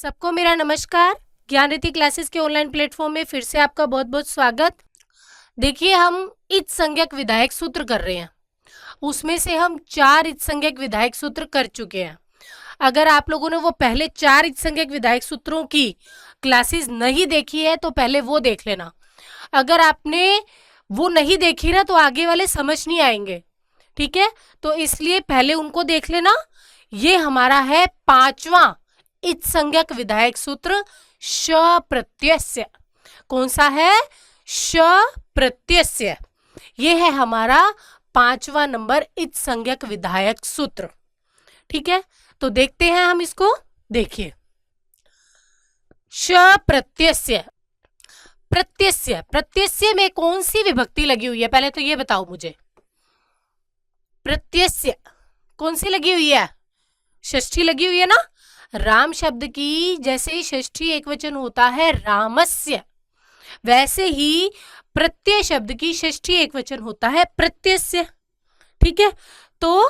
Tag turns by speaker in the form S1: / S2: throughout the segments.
S1: सबको मेरा नमस्कार। ज्ञानरिति क्लासेस के ऑनलाइन प्लेटफॉर्म में फिर से आपका बहुत बहुत स्वागत। देखिए, हम इच संज्ञक विधायक सूत्र कर रहे हैं। उसमें से हम 4 इच संज्ञक विधायक सूत्र कर चुके हैं। अगर आप लोगों ने वो पहले 4 इच संज्ञक विधायक सूत्रों की क्लासेस नहीं देखी है तो पहले वो देख लेना। अगर आपने वो नहीं देखी ना तो आगे वाले समझ नहीं आएंगे, ठीक है? तो इसलिए पहले उनको देख लेना। ये हमारा है 5वां इच संज्ञक विधायक सूत्र श प्रत्यय। कौन सा है? श प्रत्यय। ये है हमारा 5वां नंबर इच संज्ञक विधायक सूत्र, ठीक है? तो देखते हैं हम इसको। देखिए, श प्रत्यय। प्रत्यय में कौन सी विभक्ति लगी हुई है? पहले तो ये बताओ मुझे। प्रत्यय कौन सी लगी हुई है? षष्ठी लगी हुई है ना। राम शब्द की जैसे षष्ठी एकवचन होता है रामस्य, वैसे ही प्रत्यय शब्द की षष्ठी एकवचन होता है प्रत्यय, ठीक है? तो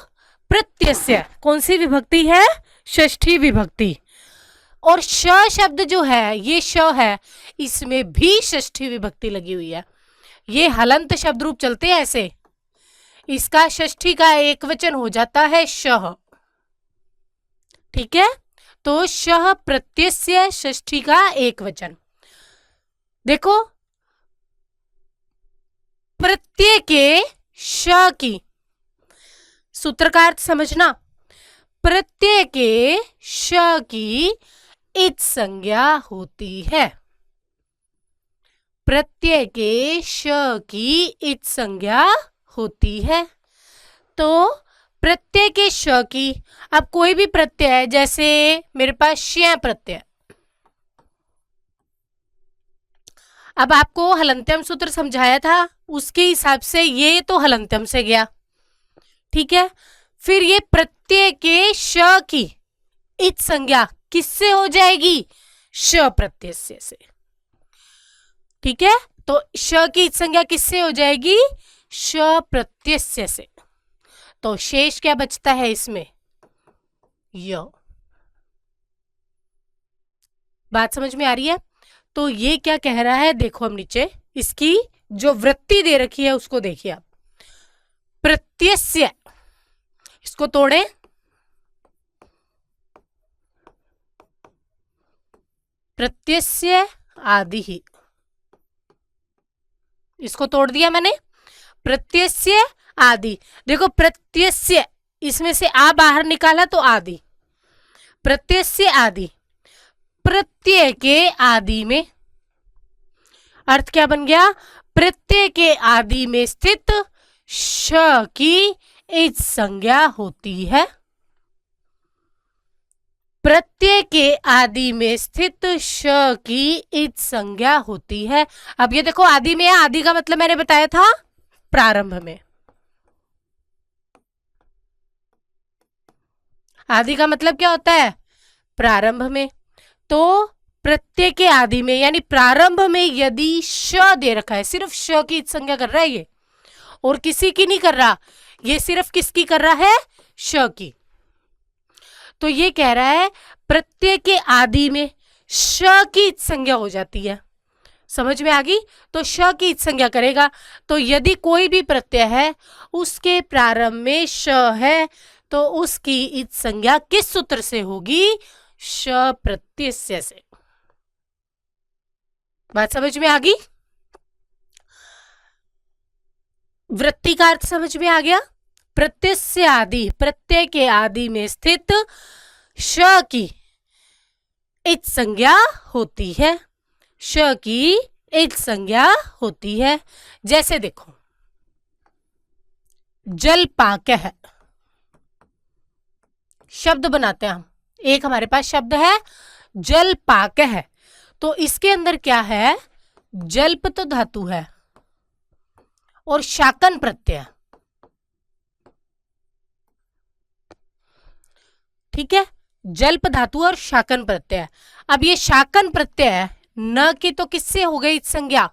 S1: प्रत्यय कौन सी विभक्ति है? षष्ठी विभक्ति। और श शब्द जो है, ये श है, इसमें भी षष्ठी विभक्ति लगी हुई है। ये हलंत शब्द रूप चलते हैं ऐसे, इसका षष्ठी का एकवचन हो जाता है शह, ठीक है? तो शह प्रत्यय षष्ठी का एकवचन। देखो, प्रत्यय के श की सूत्र का अर्थ समझना। प्रत्यय के श की इच संज्ञा होती है। प्रत्यय के श की इच संज्ञा होती है। तो प्रत्यय के श की, अब कोई भी प्रत्यय है, जैसे मेरे पास श्य प्रत्यय। अब आपको हलंत्यम सूत्र समझाया था, उसके हिसाब से ये तो हलंत्यम से गया, ठीक है? फिर ये प्रत्यय के श की इच संज्ञा किससे हो जाएगी? श प्रत्यय से, ठीक है? तो श की इच संज्ञा किससे हो जाएगी? श प्रत्यय से। तो शेष क्या बचता है इसमें? य। बात समझ में आ रही है? तो ये क्या कह रहा है, देखो हम नीचे इसकी जो वृत्ति दे रखी है उसको देखिए आप। प्रत्यय, इसको तोड़े। प्रत्यय आदि ही, इसको तोड़ दिया मैंने। प्रत्यय आदि, देखो प्रत्यय, इसमें से आ बाहर निकाला तो आदि। प्रत्यय आदि, प्रत्यय के आदि में, अर्थ क्या बन गया? प्रत्यय के आदि में स्थित श की इच संज्ञा होती है। प्रत्यय के आदि में स्थित श की इच संज्ञा होती है। अब ये देखो, आदि में, आदि का मतलब मैंने बताया था प्रारंभ में। आदि का मतलब क्या होता है? प्रारंभ में। तो प्रत्यय के आदि में यानी प्रारंभ में यदि श दे रखा है, सिर्फ श की संज्ञा कर रहा है ये, और किसी की नहीं कर रहा, ये सिर्फ किसकी कर रहा है? श की। तो ये कह रहा है प्रत्यय के आदि में श की संज्ञा हो जाती है। समझ में आ गई? तो श की संज्ञा करेगा। तो यदि कोई भी प्रत्यय है उसके प्रारंभ में श है तो उसकी इच संज्ञा किस सूत्र से होगी? श प्रत्यय से। बात समझ में आ गई? वृत्ति का अर्थ समझ में आ गया? प्रत्यय आदि, प्रत्यय के आदि में स्थित श की इच संज्ञा होती है। श की इच संज्ञा होती है। जैसे देखो, जलपाक है, शब्द बनाते हैं हम। एक हमारे पास शब्द है जलपाक है, तो इसके अंदर क्या है? जल्प तो धातु है और शाकन प्रत्यय, ठीक है? जल्प धातु और शाकन प्रत्यय। अब ये शाकन प्रत्यय न की तो किससे हो गई संज्ञा?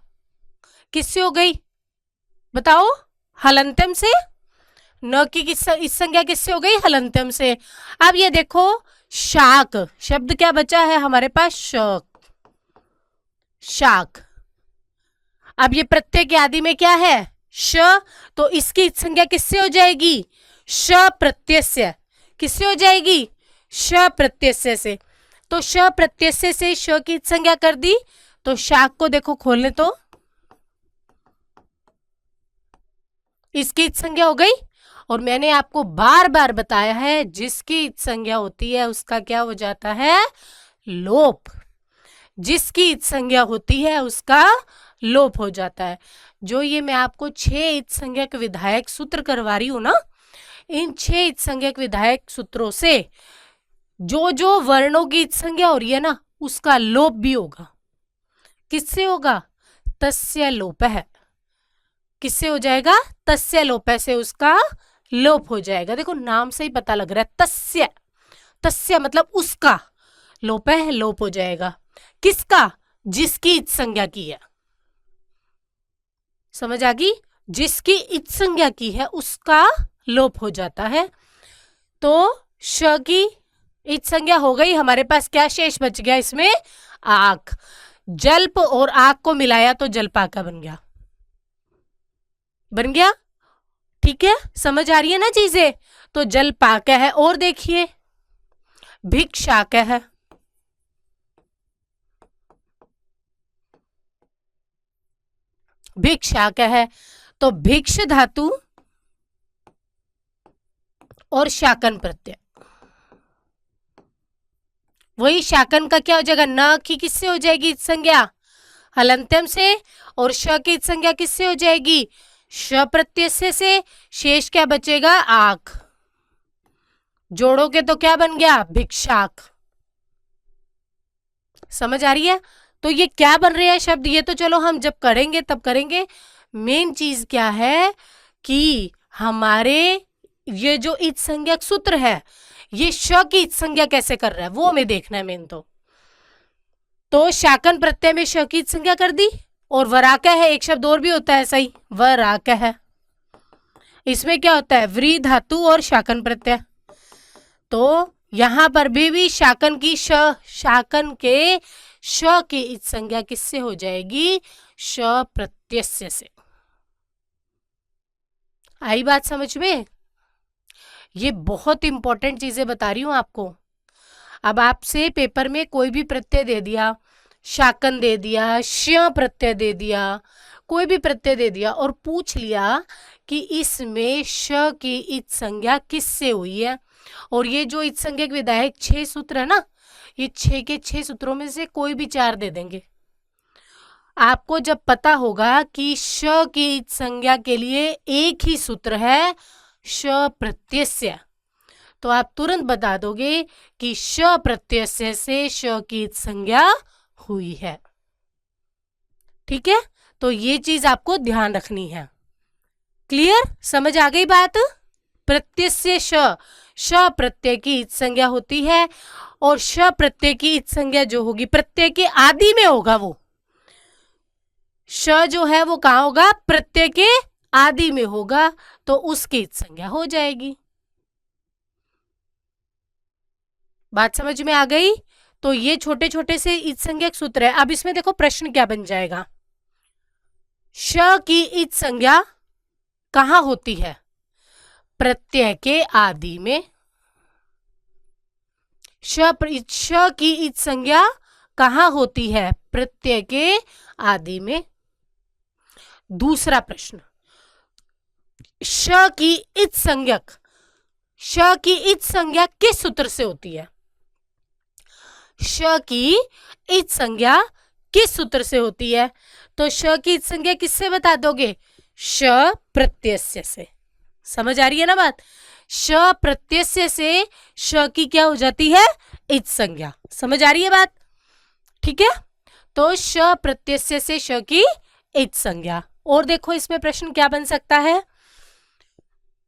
S1: किससे हो गई बताओ? हलंत्यम से। न की इस संज्ञा किससे हो गई? हलंत्यम से। अब ये देखो, शाक, शब्द क्या बचा है हमारे पास? शक, शाक। अब ये प्रत्यय के आदि में क्या है? श, तो इसकी इत संज्ञा किससे हो जाएगी? श प्रत्यय से। किससे हो जाएगी? श प्रत्यय से। तो श प्रत्यय से श की इत संज्ञा कर दी, तो शाक को देखो खोलने तो इसकी इत संज्ञा हो गई। और मैंने आपको बार बार बताया है, जिसकी इत संज्ञा होती है उसका क्या हो जाता है? लोप। जिसकी इत संज्ञा होती है उसका लोप हो जाता है। जो ये मैं आपको 6 इत संज्ञक विधायक सूत्र करवा रही हूं ना, इन 6 इत संज्ञक विधायक सूत्रों से जो जो वर्णों की इत संज्ञा हो रही है ना, उसका लोप भी होगा। किससे होगा? तस्य लोप है। किससे हो जाएगा? तस्य लोप से उसका लोप हो जाएगा। देखो नाम से ही पता लग रहा है, तस्य। तस्य मतलब उसका, लोप है, लोप हो जाएगा। किसका? जिसकी इत संज्ञा की है। समझ आ गई? जिसकी इत संज्ञा की है उसका लोप हो जाता है। तो श की इत संज्ञा हो गई। हमारे पास क्या शेष बच गया इसमें? आक। जल्प और आक को मिलाया तो जलपाका बन गया। बन गया? ठीक है, समझ आ रही है ना चीजें? तो जलपाका है। और देखिए भिक्षाक है। भिक्षाक है, तो भिक्ष धातु और शाकन प्रत्यय। वही शाकन का क्या हो जाएगा? न की किससे हो जाएगी इत संज्ञा? हलंत्यम से। और श की इत संज्ञा किससे हो जाएगी? श प्रत्यय से। शेष क्या बचेगा? आक। जोड़ोगे तो क्या बन गया? भिक्षाक। समझ आ रही है? तो ये क्या बन रहे हैं शब्द? ये तो चलो हम जब करेंगे तब करेंगे। मेन चीज क्या है कि हमारे ये जो इत संज्ञक सूत्र है, ये श की इत संज्ञा कैसे कर रहा है वो हमें देखना है मेन। तो शाकन प्रत्यय में श की इत संज्ञा कर दी। और वराका है, एक शब्द और भी होता है सही, वराका है। इसमें क्या होता है? व्री धातु और शाकन प्रत्यय। तो यहां पर भी शाकन की शाकन के श की इत संज्ञा किससे हो जाएगी? श प्रत्यय से। आई बात समझ में? ये बहुत इंपॉर्टेंट चीजें बता रही हूं आपको। अब आपसे पेपर में कोई भी प्रत्यय दे दिया, शाकन दे दिया, श्य प्रत्यय दे दिया, कोई भी प्रत्यय दे दिया और पूछ लिया कि इसमें श की इत संज्ञा किससे हुई है, और ये जो इत संज्ञक विधायक 6 सूत्र है ना, ये 6 के 6 सूत्रों में से कोई भी 4 दे देंगे। आपको जब पता होगा कि श की इत संज्ञा के लिए एक ही सूत्र है, श प्रत्यय, तो आप तुरंत बता दोगे कि श प्रत्यय से श की इत संज्ञा हुई है। ठीक है, तो ये चीज आपको ध्यान रखनी है। क्लियर? समझ आ गई बात? प्रत्यय से श प्रत्यय की इत संज्ञा होती है, और श प्रत्यय की इत संज्ञा जो होगी प्रत्यय के आदि में होगा। वो श जो है वो कहां होगा? प्रत्यय के आदि में होगा, तो उसकी इत संज्ञा हो जाएगी। बात समझ में आ गई? तो ये छोटे छोटे से इत संज्ञक सूत्र है। अब इसमें देखो प्रश्न क्या बन जाएगा। श की इत संज्ञा कहां होती है? प्रत्यय के आदि में। श की इत संज्ञा कहां होती है? प्रत्यय के आदि में। दूसरा प्रश्न, श की इत संज्ञक, श की इत संज्ञा किस सूत्र से होती है? श की इत संज्ञा किस सूत्र से होती है? तो श की इत संज्ञा किससे बता दोगे? श प्रत्यय से। समझ आ रही है ना बात? श प्रत्यय से श की क्या हो जाती है? इत संज्ञा। समझ आ रही है बात? ठीक है, तो श प्रत्यय से श की इत संज्ञा। और देखो इसमें प्रश्न क्या बन सकता है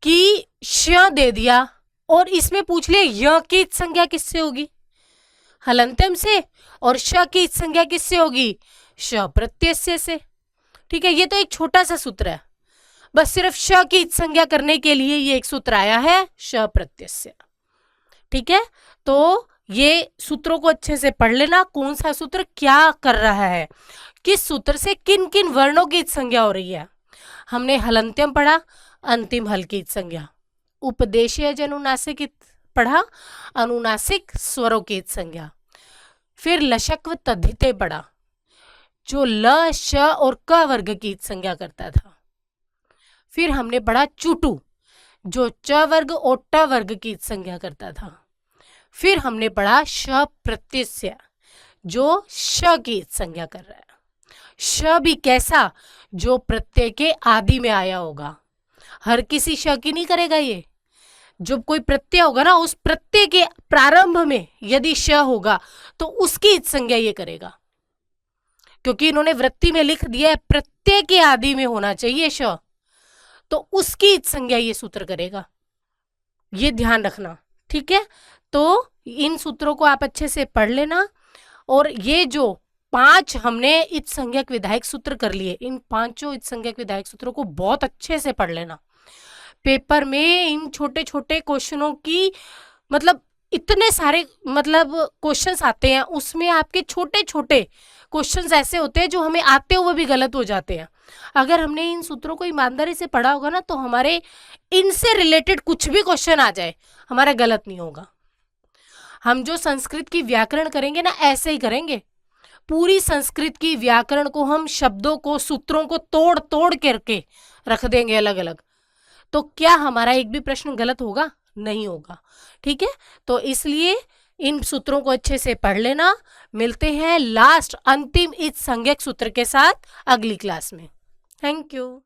S1: कि श दे दिया और इसमें पूछ ले य की इत संज्ञा किससे होगी? हलंत्यम से। और श की इत संज्ञा किससे होगी? श प्रत्यय से। ठीक है, ये तो एक छोटा सा सूत्र है, बस सिर्फ श की इत संज्ञा करने के लिए ये एक सूत्र आया है, श प्रत्यय से। ठीक है, तो ये सूत्रों को अच्छे से पढ़ लेना, कौन सा सूत्र क्या कर रहा है, किस सूत्र से किन किन वर्णों की संज्ञा हो रही है। हमने हलंत्यम पढ़ा, अंतिम हल की संज्ञा, उपदेशीय अनुनासिक पढ़ा, अनुनासिक स्वरों की संज्ञा, फिर लशक्व तद्धिते पढ़ा जो ल श और क वर्ग की संज्ञा करता था। फिर हमने पढ़ा चुटू जो च वर्ग और ट वर्ग की संज्ञा करता था। फिर हमने पढ़ा श प्रत्यय जो श की संज्ञा कर रहा है। श भी कैसा, जो प्रत्यय के आदि में आया होगा, हर किसी श की नहीं करेगा ये। जब कोई प्रत्यय होगा ना, उस प्रत्यय के प्रारंभ में यदि श होगा तो उसकी संज्ञा ये करेगा, क्योंकि इन्होंने वृत्ति में लिख दिया है प्रत्यय के आदि में होना चाहिए श, तो उसकी संज्ञा ये सूत्र करेगा, ये ध्यान रखना। ठीक है, तो इन सूत्रों को आप अच्छे से पढ़ लेना। और ये जो 5 हमने इच संज्ञक विधायक सूत्र कर लिए, इन 5 इच संज्ञक विधायक सूत्रों को बहुत अच्छे से पढ़ लेना। पेपर में इन छोटे छोटे क्वेश्चनों की मतलब इतने सारे मतलब क्वेश्चंस आते हैं, उसमें आपके छोटे छोटे क्वेश्चंस ऐसे होते हैं जो हमें आते हुए भी गलत हो जाते हैं। अगर हमने इन सूत्रों को ईमानदारी से पढ़ा होगा ना, तो हमारे इनसे रिलेटेड कुछ भी क्वेश्चन आ जाए हमारा गलत नहीं होगा। हम जो संस्कृत की व्याकरण करेंगे ना, ऐसे ही करेंगे। पूरी संस्कृत की व्याकरण को हम शब्दों को, सूत्रों को तोड़ तोड़ करके रख देंगे अलग अलग, तो क्या हमारा एक भी प्रश्न गलत होगा? नहीं होगा। ठीक है, तो इसलिए इन सूत्रों को अच्छे से पढ़ लेना। मिलते हैं लास्ट अंतिम इच संज्ञक सूत्र के साथ अगली क्लास में। Thank you.